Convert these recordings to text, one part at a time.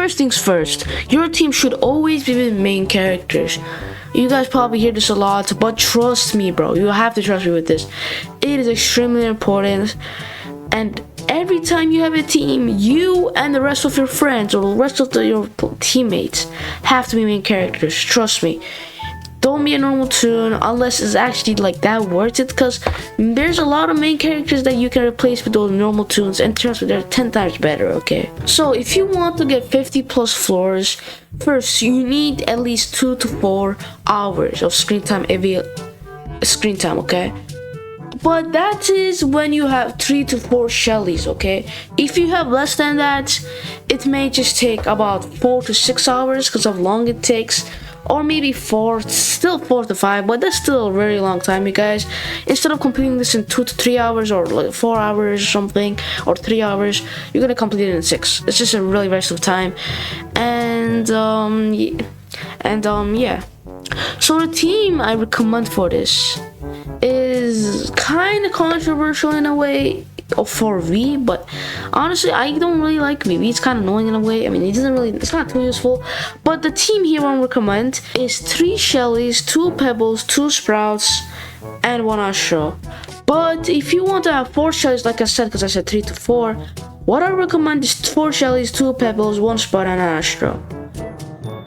first things first, your team should always be the main characters. You guys probably hear this a lot, but trust me, bro. You have to trust me with this. It is extremely important. And every time you have a team, you and the rest of your friends or the rest of your teammates have to be main characters. Trust me. Don't be a normal toon unless it's actually like that worth it, because there's a lot of main characters that you can replace with those normal toons, and trust me, they're 10 times better, okay? So if you want to get 50 plus floors, first you need at least 2 to 4 hours of screen time, okay? But that is when you have 3 to 4 Shellys, okay? If you have less than that, it may just take about 4 to 6 hours because of how long it takes. Or maybe 4, still 4 to 5, but that's still a very long time, you guys. Instead of completing this in 2 to 3 hours or like 4 hours or something, or 3 hours, you're gonna complete it in 6. It's just a really waste of time. And yeah. So the team I recommend for this is kind of controversial in a way for V, but honestly I don't really like V. It's kind of annoying in a way. I mean, it's not too useful. But the team here I recommend is 3 Shellys, 2 Pebbles, 2 Sprouts, and 1 Astro. But if you want to have 4 Shellys, like I said, because I said 3 to 4, what I recommend is 4 Shellys, 2 Pebbles, 1 Sprout, and an Astro.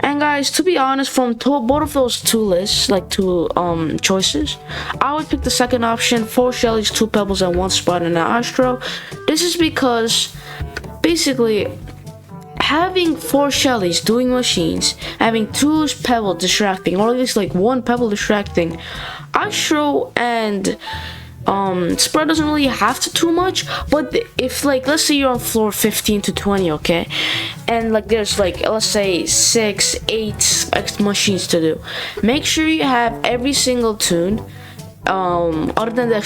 And guys, to be honest, from both of those two lists, like two choices, I would pick the second option: 4 Shellys, 2 Pebbles, and 1 Spot and an Astro. This is because basically having 4 Shellys doing machines, having 2 Pebbles distracting, or at least like 1 Pebble distracting, Astro and Sprout doesn't really have to too much. But if, like, let's say you're on floor 15 to 20, okay, and like there's like, let's say 6, 8 machines to do, make sure you have every single toon other than the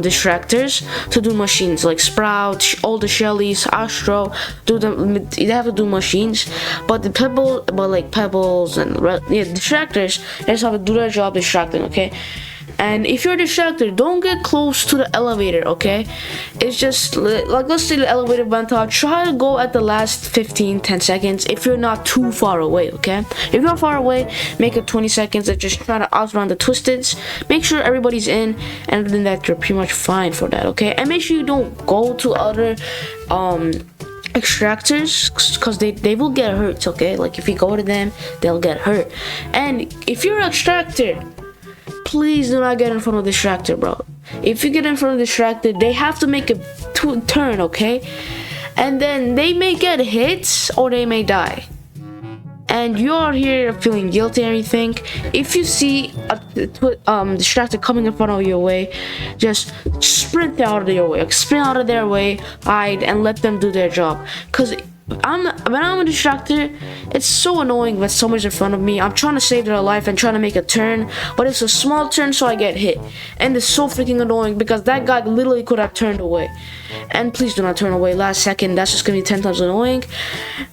distractors to do machines, like Sprout, all the Shellys, Astro, they have to do machines. But the Pebbles and distractors, they just have to do their job distracting, okay? And if you're a distractor, don't get close to the elevator, okay? It's just like, let's say the elevator went up, try to go at the last 15-10 seconds if you're not too far away, okay? If you're far away, make it 20 seconds and just try to outrun the twisteds. Make sure everybody's in, and other than that, you're pretty much fine for that, okay? And make sure you don't go to other extractors, because they will get hurt, okay? Like if you go to them, they'll get hurt. And if you're an extractor, please do not get in front of the distractor, bro. If you get in front of the distractor, they have to make a turn, okay? And then they may get hit or they may die. And you're here feeling guilty and everything. If you see a distractor coming in front of your way, just sprint out of their way. Like, sprint out of their way, hide, and let them do their job. Because when I'm a distractor, it's so annoying when someone's in front of me. I'm trying to save their life and trying to make a turn, but it's a small turn, so I get hit. And it's so freaking annoying because that guy literally could have turned away. And please do not turn away last second. That's just gonna be 10 times annoying.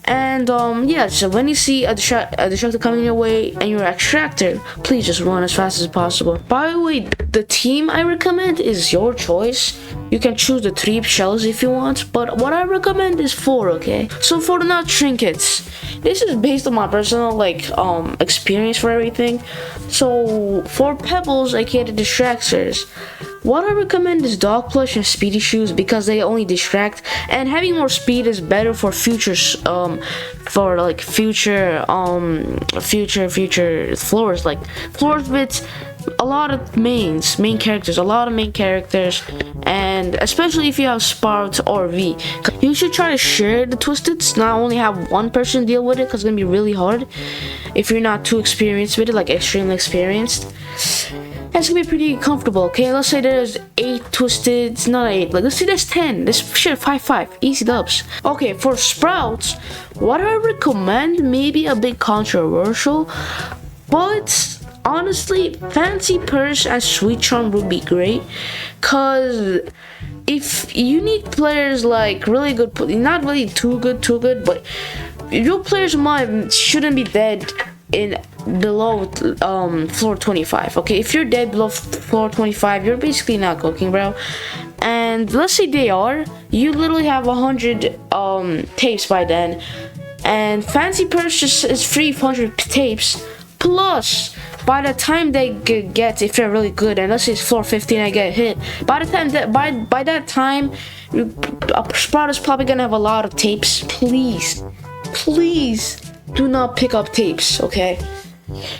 And yeah, so when you see a distractor coming your way and you're an extractor, please just run as fast as possible. By the way, the team I recommend is your choice. You can choose the 3 shells if you want, but what I recommend is 4, okay? So for the now trinkets, this is based on my personal experience for everything. So for Pebbles, aka the distractors, what I recommend is Dog Plush and Speedy Shoes because they only distract, and having more speed is better for future floors, like floors with a lot of main characters, and especially if you have Sprout or V, you should try to share the twisteds, not only have one person deal with it, because it's gonna be really hard if you're not too experienced with it, like extremely experienced. It's gonna be pretty comfortable, okay? Let's say there's 8 twisteds, not 8, like let's say there's 10, this shit 5-5, easy dubs. Okay, for Sprouts, what I recommend may be a bit controversial, but honestly, Fancy Purse and Sweet Charm would be great, cause if you need players like really good, not really too good, but your players shouldn't be dead in below floor 25, okay? If you're dead below floor 25, you're basically not cooking, bro. And let's say they are, you literally have 100 tapes by then, and fancy purchase is free 100 tapes. Plus, by the time they get, if they're really good, and let's say it's floor 15, I get hit. By the time that by that time, Sprout is probably gonna have a lot of tapes. Please do not pick up tapes, okay?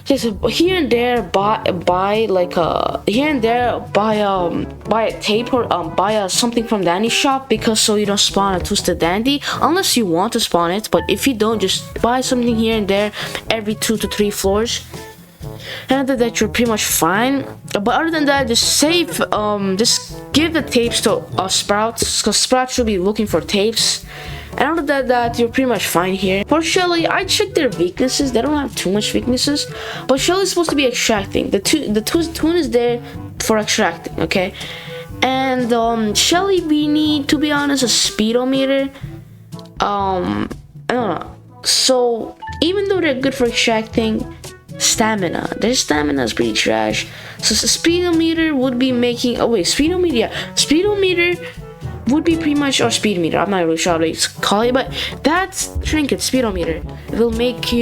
Just here and there buy a tape or buy something from Dandy's shop, because so you don't spawn a twisted Dandy unless you want to spawn it. But if you don't, just buy something here and there every 2 to 3 floors, and after that you're pretty much fine. But other than that, just save, just give the tapes to Sprout, because Sprout should be looking for tapes. And after that, you're pretty much fine here. For Shelly, I checked their weaknesses. They don't have too much weaknesses, but Shelly's supposed to be extracting. The tune is there for extracting, okay? And Shelly, we need, to be honest, a speedometer. I don't know. So even though they're good for extracting, their stamina is pretty trash. So the speedometer would be making. Oh wait, speedometer would be pretty much, or speed meter, I'm not really sure how to call it, but that's trinket, speedometer. It will make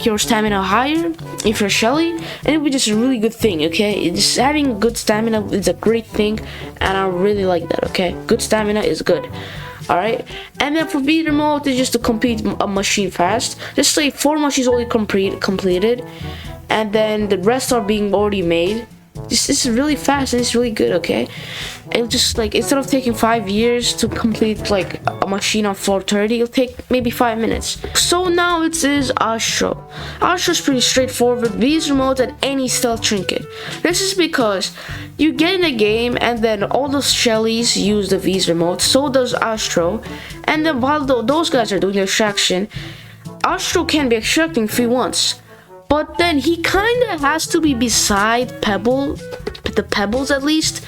your stamina higher if you're Shelly, and it will be just a really good thing, okay? Just having good stamina is a great thing, and I really like that, okay? Good stamina is good. Alright, and then for beater mode is just to complete a machine fast. Just say 4 machines already completed, and then the rest are being already made. This is really fast and it's really good, okay? It'll just, like, instead of taking 5 years to complete like a machine on floor 30, it'll take maybe 5 minutes. So now it is Astro. Astro's pretty straightforward. V's remote and any stealth trinket. This is because you get in a game and then all those Shellys use the V's remote, so does Astro. And then while those guys are doing the extraction, Astro can be extracting if he wants. But then he kind of has to be beside the pebbles at least,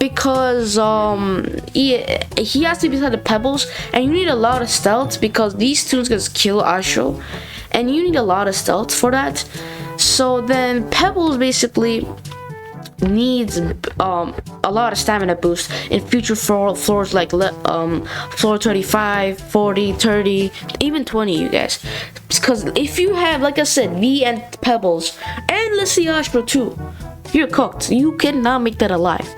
because he has to be beside the pebbles, and you need a lot of stealth because these tunes can kill Astro, and you need a lot of stealth for that. So then pebbles basically needs a lot of stamina boost in future floors like floor 35, 40, 30, even 20, you guys. Because if you have, like I said, V and pebbles, and let's see Astro too, you're cooked. You cannot make that alive.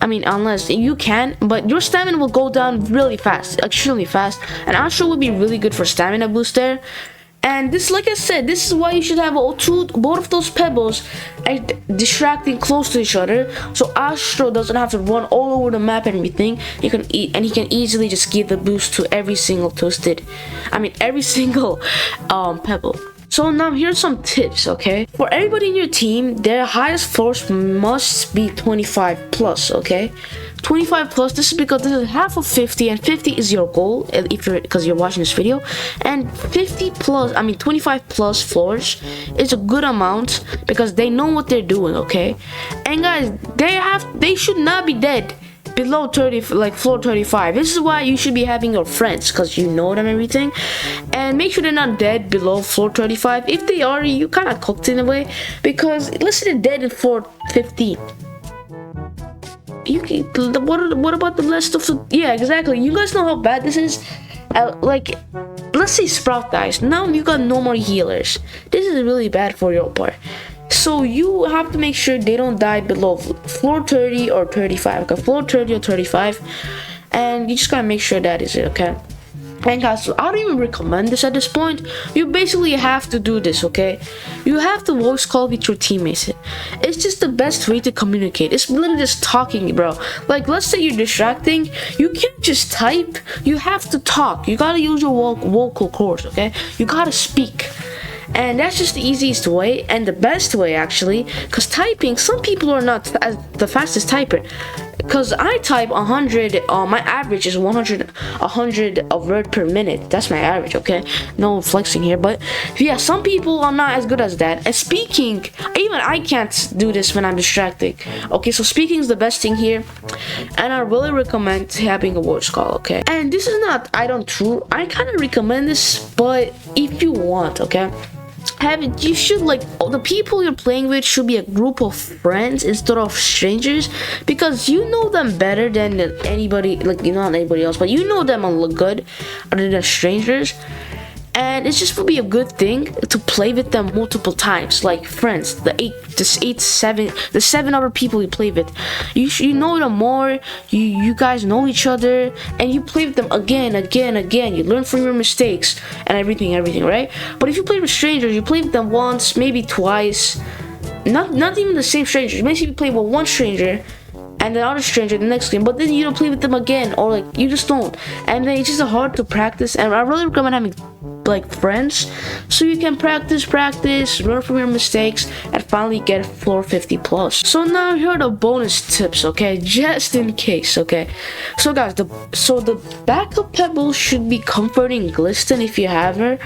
I mean, unless you can, but your stamina will go down really fast, extremely fast, and Astro would be really good for stamina boost there. And this, like I said, this is why you should have both of those pebbles distracting close to each other, so Astro doesn't have to run all over the map and everything. He can easily just give the boost to every single pebble. So now here's some tips, okay? For everybody in your team, their highest floors must be 25 plus, okay? 25 plus, this is because this is half of 50, and 50 is your goal because you're watching this video. And 25 plus floors is a good amount because they know what they're doing, okay? And guys, they should not be dead below 30, like floor 35. This is why you should be having your friends, because you know them and everything. And make sure they're not dead below floor 35. If they are, you kind of cooked in a way, because let's say they're dead in floor 15. What about the rest of the, yeah, exactly, you guys know how bad this is. Like, let's say Sprout dies, now you got no more healers. This is really bad for your part. So you have to make sure they don't die below floor 30 or 35, okay? Floor 30 or 35, and you just gotta make sure that is it, okay? And guys, I don't even recommend this at this point. You basically have to do this, okay? You have to voice call with your teammates. It's just the best way to communicate. It's literally just talking, bro. Like, let's say you're distracting, you can't just type. You have to talk. You gotta use your vocal cords, okay? You gotta speak. And that's just the easiest way and the best way, actually, because typing, some people are not the fastest typer. Because I type 100, my average is 100 word per minute. That's my average, okay? No flexing here, but yeah, some people are not as good as that. And speaking, even I can't do this when I'm distracted. Okay, so speaking is the best thing here, and I really recommend having a voice call, okay? And this is not, I kind of recommend this, but if you want, okay? You should, like, the people you're playing with should be a group of friends instead of strangers, because you know them better than anybody, like, you know, not anybody else, but you know them a lot good other than strangers. and it's just would be a good thing to play with them multiple times, like friends, the seven other people you play with. You know them more, you guys know each other, and you play with them again. You learn from your mistakes and everything, right? But if you play with strangers, you play with them once, maybe twice, not even the same strangers. Maybe you play with one stranger and the other stranger the next game, but then you don't play with them again, or like you just don't, and then it's just hard to practice. And I really recommend having like friends, so you can practice, learn from your mistakes, and finally get floor 50 plus. So now here are the bonus tips, okay, just in case. Okay, so guys, the backup pebble should be comforting Glisten if you have her,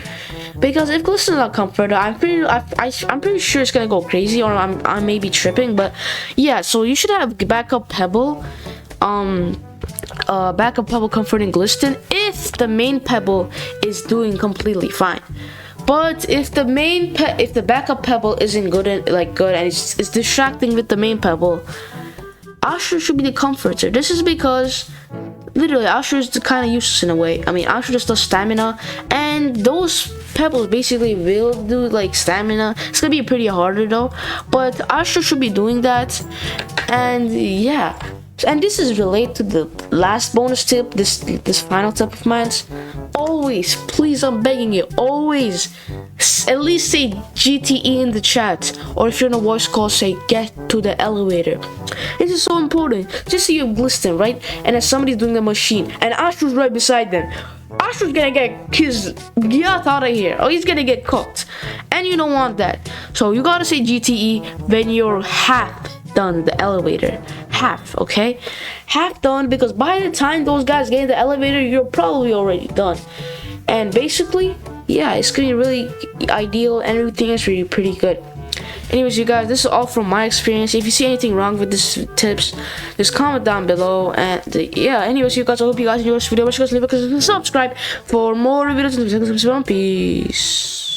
because if Glisten's not comforted, I'm pretty sure it's gonna go crazy, or I may be tripping, but yeah. So you should have backup pebble, backup pebble comforting Glisten if the main pebble is doing completely fine. But if the backup pebble isn't good and it's distracting with the main pebble, Asher should be the comforter. This is because literally Asher is kind of useless in a way. I mean, Asher just does stamina, and those pebbles basically will do like stamina. It's gonna be pretty harder though, but Asher should be doing that. And yeah, and this is related to the last bonus tip, this final tip of mine. Always, please, I'm begging you, always at least say GTE in the chat, or if you're in a voice call, say get to the elevator. This is so important. Just see you Glisten, right? And then somebody's doing the machine, and Asher's right beside them. Asher's gonna get his yacht out of here, or he's gonna get cooked, and you don't want that. So you gotta say GTE when you're half done the elevator. Half, okay? Half done, because by the time those guys get in the elevator, you're probably already done. And basically, yeah, it's gonna be really ideal, and everything is really pretty good. Anyways, you guys, this is all from my experience. If you see anything wrong with these tips, just comment down below. And yeah, anyways, you guys, I hope you guys enjoyed this video. Make sure you guys leave a subscribe for more videos. Peace.